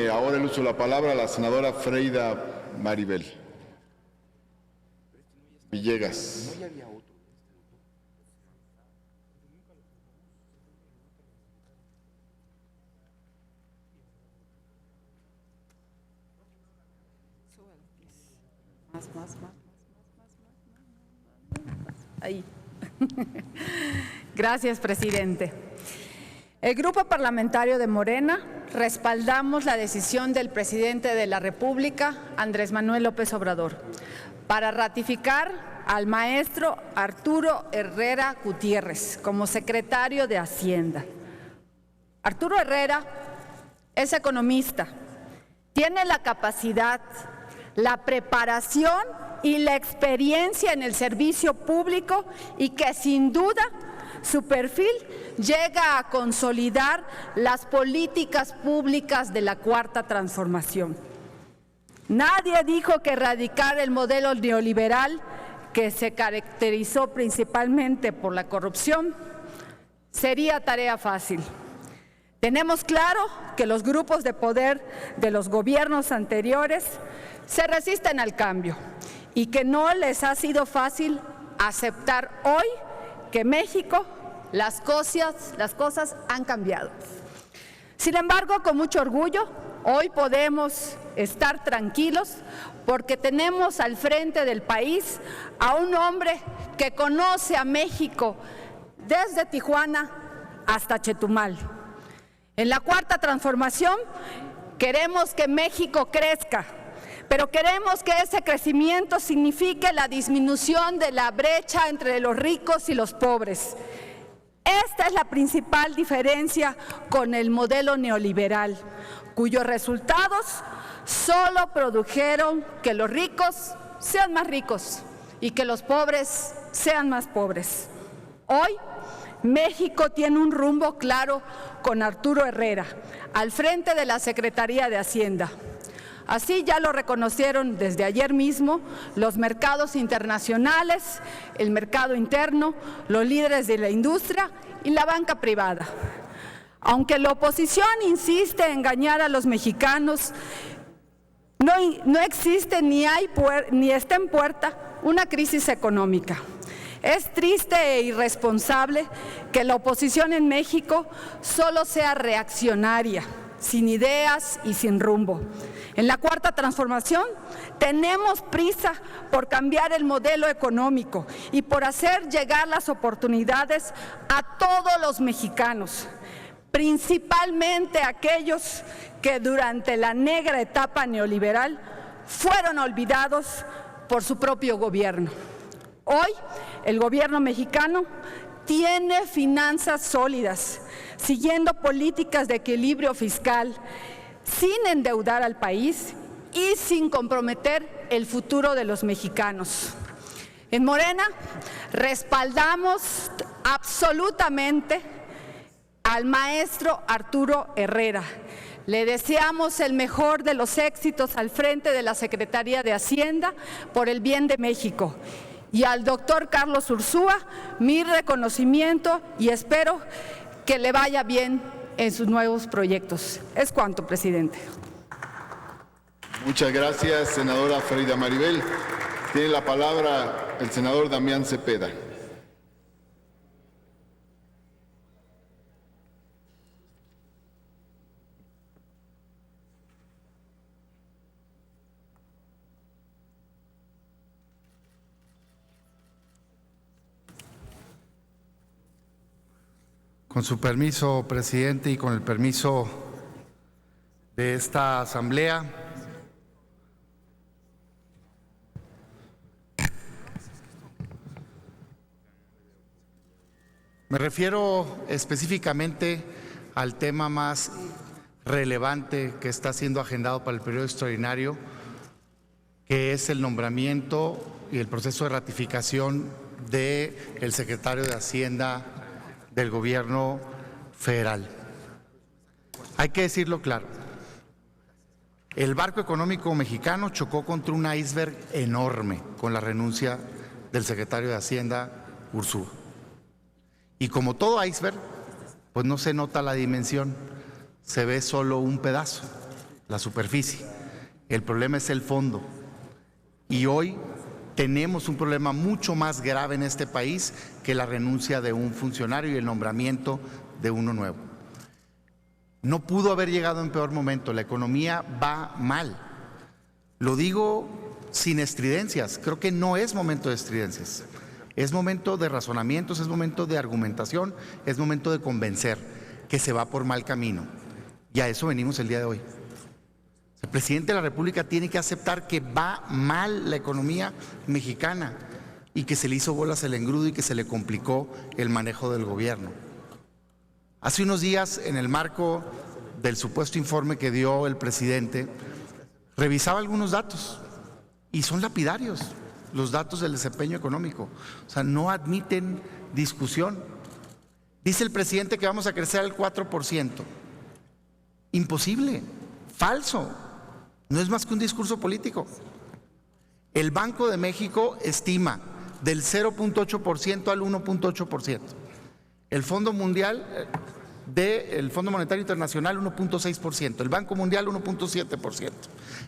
Tiene ahora el uso de la palabra la senadora Freida Maribel Villegas. Ahí. Gracias, presidente. El Grupo Parlamentario de Morena respaldamos la decisión del presidente de la República, Andrés Manuel López Obrador, para ratificar al maestro Arturo Herrera Gutiérrez como secretario de Hacienda. Arturo Herrera es economista, tiene la capacidad, la preparación y la experiencia en el servicio público y que sin duda su perfil llega a consolidar las políticas públicas de la Cuarta Transformación. Nadie dijo que erradicar el modelo neoliberal, que se caracterizó principalmente por la corrupción, sería tarea fácil. Tenemos claro que los grupos de poder de los gobiernos anteriores se resisten al cambio y que no les ha sido fácil aceptar hoy que México las cosas han cambiado. Sin embargo, con mucho orgullo, hoy podemos estar tranquilos porque tenemos al frente del país a un hombre que conoce a México desde Tijuana hasta Chetumal. En la Cuarta Transformación queremos que México crezca, pero queremos que ese crecimiento signifique la disminución de la brecha entre los ricos y los pobres. Esta es la principal diferencia con el modelo neoliberal, cuyos resultados solo produjeron que los ricos sean más ricos y que los pobres sean más pobres. Hoy, México tiene un rumbo claro con Arturo Herrera, al frente de la Secretaría de Hacienda. Así ya lo reconocieron desde ayer mismo los mercados internacionales, el mercado interno, los líderes de la industria y la banca privada. Aunque la oposición insiste en engañar a los mexicanos, no existe ni está en puerta una crisis económica. Es triste e irresponsable que la oposición en México solo sea reaccionaria, sin ideas y sin rumbo. En la Cuarta Transformación tenemos prisa por cambiar el modelo económico y por hacer llegar las oportunidades a todos los mexicanos, principalmente aquellos que durante la negra etapa neoliberal fueron olvidados por su propio gobierno. Hoy, el gobierno mexicano tiene finanzas sólidas, siguiendo políticas de equilibrio fiscal, sin endeudar al país y sin comprometer el futuro de los mexicanos. En Morena respaldamos absolutamente al maestro Arturo Herrera. Le deseamos el mejor de los éxitos al frente de la Secretaría de Hacienda por el bien de México. Y al doctor Carlos Ursúa, mi reconocimiento y espero que le vaya bien en sus nuevos proyectos. Es cuanto, presidente. Muchas gracias, senadora Freida Maribel. Tiene la palabra el senador Damián Cepeda. Con su permiso, presidente, y con el permiso de esta asamblea, me refiero específicamente al tema más relevante que está siendo agendado para el periodo extraordinario, que es el nombramiento y el proceso de ratificación del secretario de Hacienda del gobierno federal. Hay que decirlo claro, el barco económico mexicano chocó contra un iceberg enorme con la renuncia del secretario de Hacienda, Ursúa. Y como todo iceberg, pues no se nota la dimensión, se ve solo un pedazo. la superficie. El problema es el fondo. Y hoy tenemos un problema mucho más grave en este país que la renuncia de un funcionario y el nombramiento de uno nuevo. No pudo haber llegado en peor momento. La economía va mal. Lo digo sin estridencias. Creo que no es momento de estridencias. Es momento de razonamientos, es momento de argumentación, es momento de convencer que se va por mal camino. Y a eso venimos el día de hoy. El presidente de la República tiene que aceptar que va mal la economía mexicana y que se le hizo bolas el engrudo y que se le complicó el manejo del gobierno. Hace unos días, en el marco del supuesto informe que dio el presidente, revisaba algunos datos y son lapidarios los datos del desempeño económico. O sea, no admiten discusión. Dice el presidente que vamos a crecer al 4%. Imposible, falso. No es más que un discurso político. El Banco de México estima del 0.8% al 1.8%. El Fondo Mundial del Fondo Monetario Internacional 1.6%, el Banco Mundial 1.7%.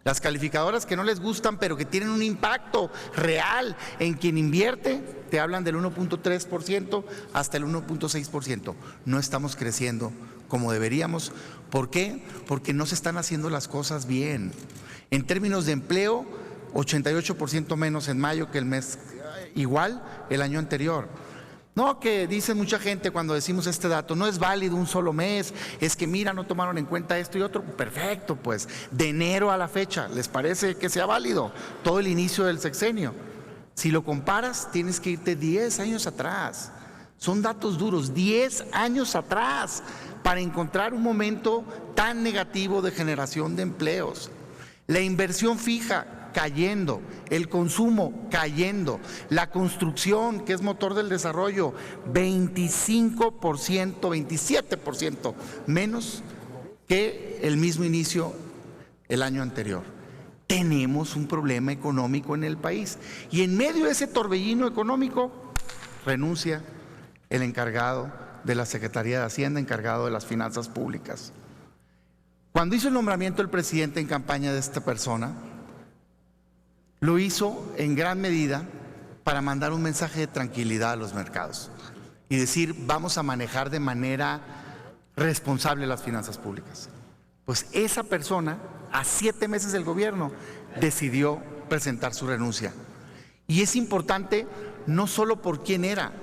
Las calificadoras que no les gustan pero que tienen un impacto real en quien invierte, te hablan del 1.3% hasta el 1.6%. No estamos creciendo como deberíamos. ¿Por qué? Porque no se están haciendo las cosas bien. En términos de empleo, 88% menos en mayo que el mes igual el año anterior. No, que dice mucha gente cuando decimos este dato, no es válido un solo mes, es que mira, no tomaron en cuenta esto y otro. Perfecto, pues, de enero a la fecha, ¿les parece que sea válido todo el inicio del sexenio? Si lo comparas, tienes que irte 10 años atrás. Son datos duros, 10 años atrás, para encontrar un momento tan negativo de generación de empleos. La inversión fija cayendo, el consumo cayendo, la construcción, que es motor del desarrollo, 25%, 27% menos que el mismo inicio el año anterior. Tenemos un problema económico en el país y en medio de ese torbellino económico renuncia el encargado de la Secretaría de Hacienda, encargado de las finanzas públicas. Cuando hizo el nombramiento del presidente en campaña de esta persona, lo hizo en gran medida para mandar un mensaje de tranquilidad a los mercados y decir, vamos a manejar de manera responsable las finanzas públicas. Pues esa persona, a 7 meses del gobierno, decidió presentar su renuncia. Y es importante no solo por quién era,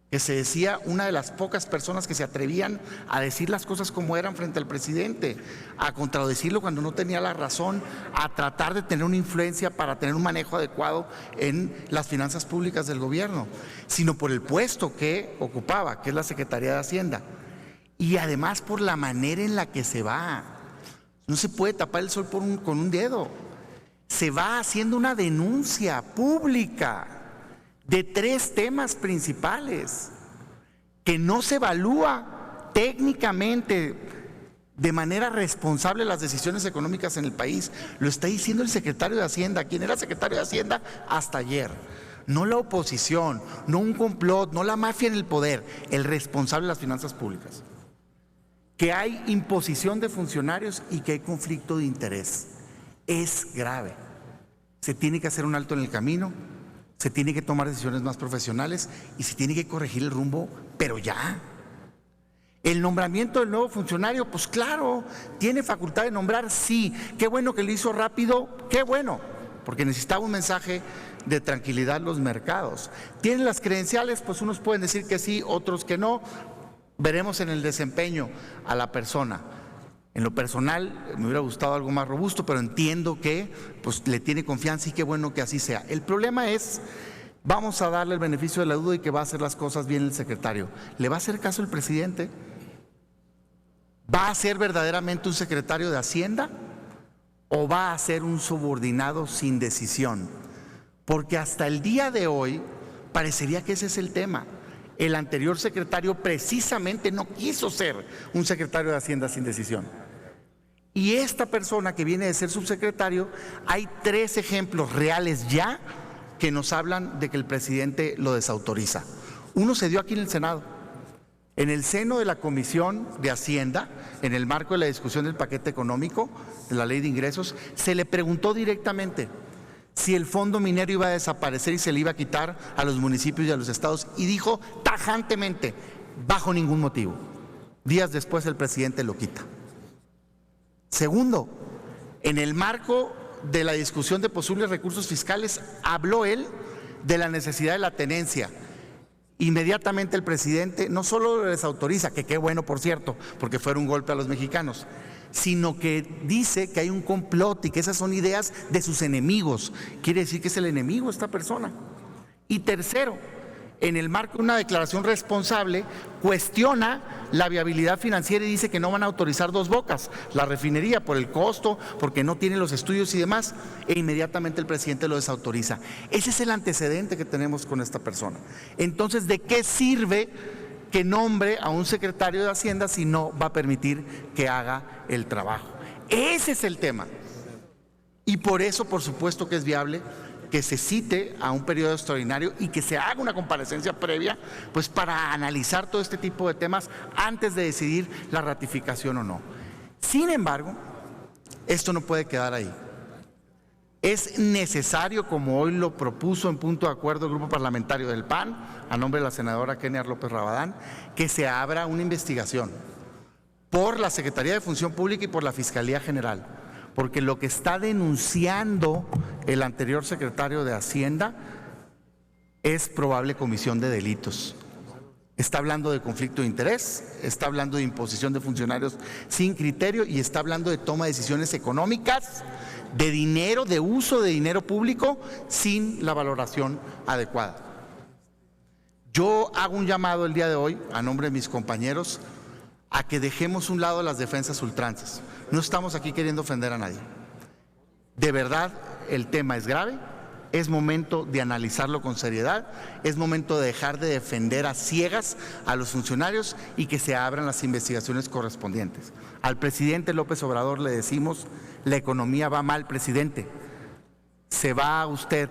que se decía una de las pocas personas que se atrevían a decir las cosas como eran frente al presidente, a contradecirlo cuando no tenía la razón, a tratar de tener una influencia para tener un manejo adecuado en las finanzas públicas del gobierno, sino por el puesto que ocupaba, que es la Secretaría de Hacienda. Y además por la manera en la que se va. No se puede tapar el sol con un dedo. Se va haciendo una denuncia pública de 3 temas principales que no se evalúa técnicamente de manera responsable las decisiones económicas en el país. Lo está diciendo el secretario de Hacienda, quien era secretario de Hacienda hasta ayer. No la oposición, no un complot, no la mafia en el poder, el responsable de las finanzas públicas. Que hay imposición de funcionarios y que hay conflicto de interés. Es grave. Se tiene que hacer un alto en el camino. Se tiene que tomar decisiones más profesionales y se tiene que corregir el rumbo, pero ya. El nombramiento del nuevo funcionario, pues claro, tiene facultad de nombrar, sí. Qué bueno que lo hizo rápido, qué bueno, porque necesitaba un mensaje de tranquilidad en los mercados. ¿Tienen las credenciales? Pues unos pueden decir que sí, otros que no. Veremos en el desempeño a la persona. En lo personal me hubiera gustado algo más robusto, pero entiendo que pues, le tiene confianza y qué bueno que así sea. El problema es, vamos a darle el beneficio de la duda y que va a hacer las cosas bien el secretario. ¿Le va a hacer caso el presidente? ¿Va a ser verdaderamente un secretario de Hacienda o va a ser un subordinado sin decisión? Porque hasta el día de hoy parecería que ese es el tema. El anterior secretario precisamente no quiso ser un secretario de Hacienda sin decisión. Y esta persona que viene de ser subsecretario, hay 3 ejemplos reales ya que nos hablan de que el presidente lo desautoriza. Uno se dio aquí en el Senado, en el seno de la Comisión de Hacienda, en el marco de la discusión del paquete económico, la ley de ingresos, se le preguntó directamente si el fondo minero iba a desaparecer y se le iba a quitar a los municipios y a los estados, y dijo tajantemente, bajo ningún motivo. Días después el presidente lo quita. Segundo, en el marco de la discusión de posibles recursos fiscales, habló él de la necesidad de la tenencia. Inmediatamente el presidente no solo lo desautoriza, que qué bueno por cierto, porque fuera un golpe a los mexicanos, sino que dice que hay un complot y que esas son ideas de sus enemigos. Quiere decir que es el enemigo esta persona. Y tercero, en el marco de una declaración responsable, cuestiona la viabilidad financiera y dice que no van a autorizar Dos Bocas, la refinería, por el costo, porque no tiene los estudios y demás, e inmediatamente el presidente lo desautoriza. Ese es el antecedente que tenemos con esta persona. Entonces, ¿de qué sirve que nombre a un secretario de Hacienda si no va a permitir que haga el trabajo? Ese es el tema. Y por eso, por supuesto que es viable que se cite a un periodo extraordinario y que se haga una comparecencia previa, pues para analizar todo este tipo de temas antes de decidir la ratificación o no. Sin embargo, esto no puede quedar ahí. Es necesario, como hoy lo propuso en punto de acuerdo el grupo parlamentario del PAN, a nombre de la senadora Kenia López Rabadán, que se abra una investigación por la Secretaría de Función Pública y por la Fiscalía General, porque lo que está denunciando el anterior secretario de Hacienda es probable comisión de delitos. Está hablando de conflicto de interés, está hablando de imposición de funcionarios sin criterio y está hablando de toma de decisiones económicas, de dinero, de uso de dinero público sin la valoración adecuada. Yo hago un llamado el día de hoy, a nombre de mis compañeros, a que dejemos a un lado las defensas ultranzas. No estamos aquí queriendo ofender a nadie. De verdad, el tema es grave, es momento de analizarlo con seriedad, es momento de dejar de defender a ciegas a los funcionarios y que se abran las investigaciones correspondientes. Al presidente López Obrador le decimos, la economía va mal, presidente. Se va usted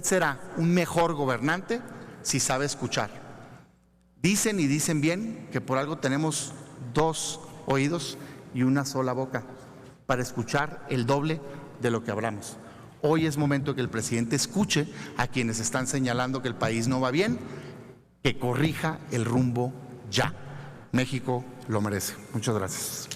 será un mejor gobernante si sabe escuchar. Dicen y dicen bien que por algo tenemos dos oídos y una sola boca para escuchar el doble de lo que hablamos. Hoy es momento que el presidente escuche a quienes están señalando que el país no va bien, que corrija el rumbo ya. México lo merece. Muchas gracias.